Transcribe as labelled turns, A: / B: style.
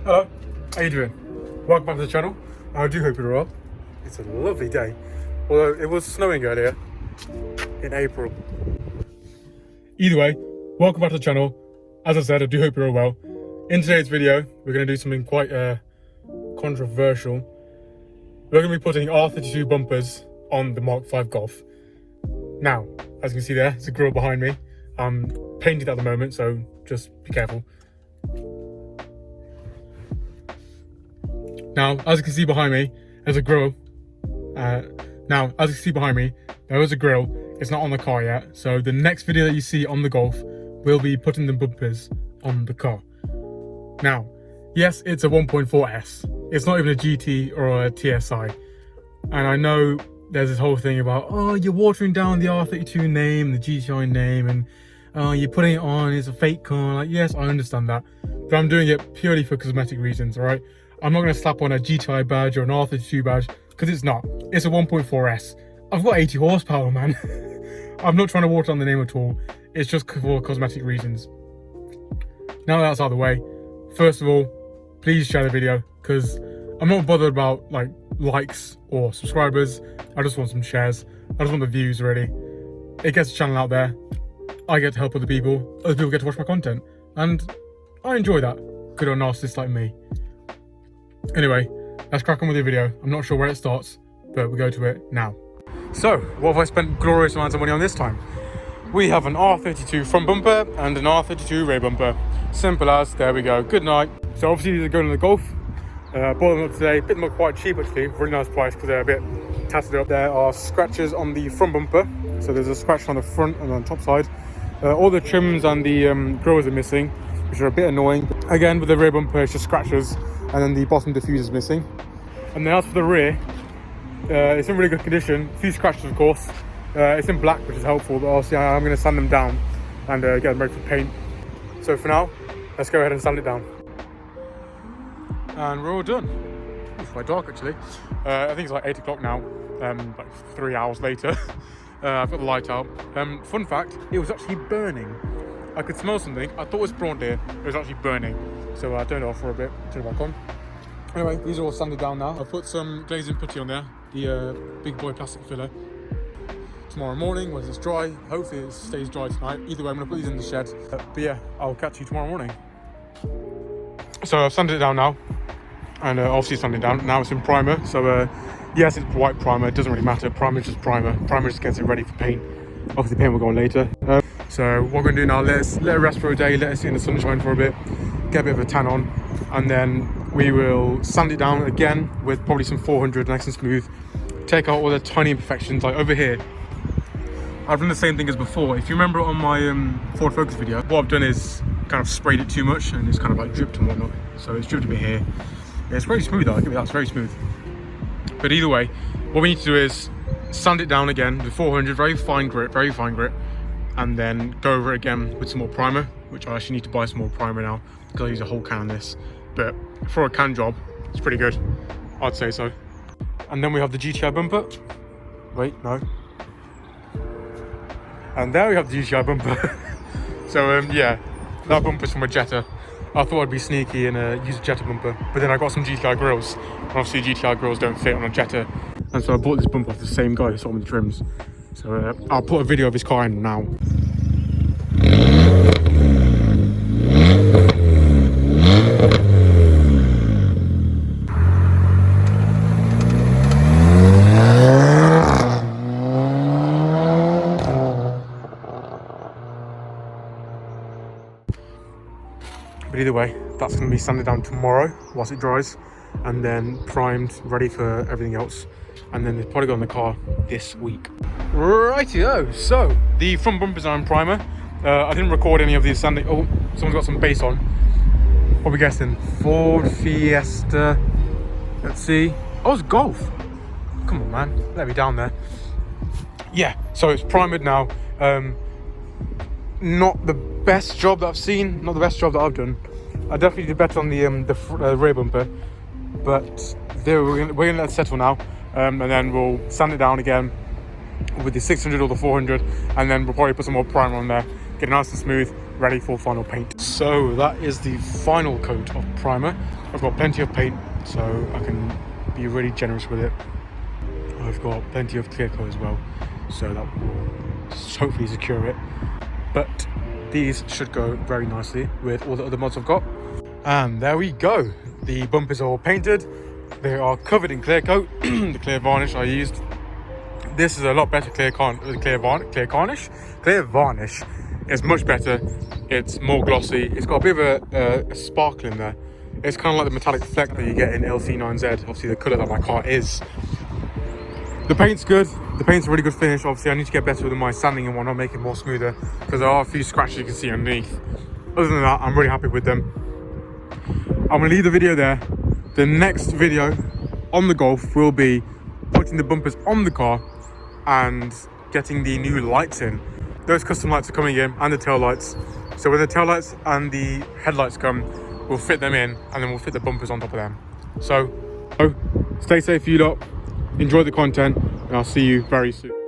A: Hello, how you doing? Welcome back to the channel. I do hope you're well. It's a lovely day, although it was snowing earlier in April. Either way, welcome back to the channel. As I said, I do hope you're all well. In today's video, we're going to do something quite controversial. We're going to be putting R32 bumpers on the MK5 Golf. Now, as you can see there, there's a grill behind me. I'm painted at the moment, so just be careful. Now, as you can see behind me, there's a grill. It's not on the car yet. So the next video that you see on the Golf will be putting the bumpers on the car. Now, yes, it's a 1.4S. It's not even a GT or a TSI. And I know there's this whole thing about, oh, you're watering down the R32 name, the GTI name, and you're putting it on, it's a fake car. Like, yes, I understand that. But I'm doing it purely for cosmetic reasons, all right? I'm not going to slap on a GTI badge or an R32 badge, because it's not. It's a 1.4S. I've got 80 horsepower, man. I'm not trying to water down the name at all. It's just for cosmetic reasons. Now that's out of the way, first of all, please share the video, because I'm not bothered about like likes or subscribers. I just want some shares. I just want the views, really. It gets the channel out there. I get to help other people get to watch my content. And I enjoy that. Good or narcissists like me. Anyway, let's crack on with the video. I'm not sure where it starts, but we go to it now. So, what have I spent glorious amounts of money on this time? We have an R32 front bumper and an R32 rear bumper. Simple as, there we go, good night. So obviously these are going to the Golf. Bought them up today, bit more quite cheap actually, really nice price because they're a bit tattered up. There are scratches on the front bumper. So there's a scratch on the front and on the top side. All the trims and the grills are missing, which are a bit annoying. Again, with the rear bumper, it's just scratches. And then the bottom diffuser is missing. And then as for the rear, it's in really good condition. A few scratches, of course. It's in black, which is helpful, but obviously I'm going to sand them down and get them ready for paint. So for now, let's go ahead and sand it down. And we're all done. It's quite dark actually. I think it's like 8 o'clock now, like 3 hours later. I've got the light out. Fun fact, it was actually burning. I could smell something. I thought it was prawn deer. It was actually burning. So I turned it off for a bit, turned it back on. Anyway, these are all sanded down now. I've put some glazing putty on there, the big boy plastic filler. Tomorrow morning, once it's dry, hopefully it stays dry tonight. Either way, I'm gonna put these in the shed. But yeah, I'll catch you tomorrow morning. So I've sanded it down now, and obviously sanded it down. Now it's in primer. So yes, it's white primer. It doesn't really matter. Primer is just primer. Primer just gets it ready for paint. Obviously, paint will go on later. So what we're gonna do now, let it rest for a day. Let it sit in the sunshine for a bit. Get a bit of a tan on, and then we will sand it down again with probably some 400 nice and smooth. Take out all the tiny imperfections. Like over here, I've done the same thing as before. If you remember on my Ford Focus video, what I've done is kind of sprayed it too much and it's kind of like dripped and whatnot. So it's dripped a bit here. Yeah, it's very smooth though, I'll give it that, it's very smooth. But either way, what we need to do is sand it down again with 400, very fine grit, and then go over it again with some more primer, which I actually need to buy some more primer now because I use a whole can on this. But for a can job, it's pretty good, I'd say so. And then we have the GTI bumper. Wait, no. And there we have the GTI bumper. So yeah, that bumper's from a Jetta. I thought I'd be sneaky and use a Jetta bumper, but then I got some GTI grills. And obviously GTI grills don't fit on a Jetta. And so I bought this bumper off the same guy who sold me the trims. So I'll put a video of his car in now. But either way, that's going to be sanded down tomorrow whilst it dries, and then primed, ready for everything else. And then it's probably go on the car this week. Rightio, so the front bumpers are in primer. I didn't record any of these sanding. Oh, someone's got some bass on. What are we guessing? Ford Fiesta. Let's see. Oh, it's Golf. Come on, man. Let me down there. Yeah, so it's primered now. Not the best job that I've seen. Not the best job that I've done. I definitely did better on the rear bumper. But there, we're gonna let it settle now. And then we'll sand it down again with the 600 or the 400, and then we'll probably put some more primer on there, get it nice and smooth, ready for final paint. So that is the final coat of primer. I've got plenty of paint, so I can be really generous with it. I've got plenty of clear coat as well, so that will hopefully secure it. But these should go very nicely with all the other mods I've got. And there we go. The bumpers are all painted. They are covered in clear coat. The clear varnish I used. This is a lot better clear varnish. It's much better. It's more glossy. It's got a bit of a sparkle in there. It's kind of like the metallic fleck that you get in LC9Z. Obviously the colour that my car is. The paint's good. The paint's a really good finish. Obviously I need to get better with my sanding and whatnot, make it more smoother, because there are a few scratches you can see underneath. Other than that, I'm really happy with them. I'm going to leave the video there. The next video on the Golf will be putting the bumpers on the car and getting the new lights in. Those custom lights are coming in, and the tail lights. So when the tail lights and the headlights come, we'll fit them in, and then we'll fit the bumpers on top of them. So stay safe, you lot. Enjoy the content, and I'll see you very soon.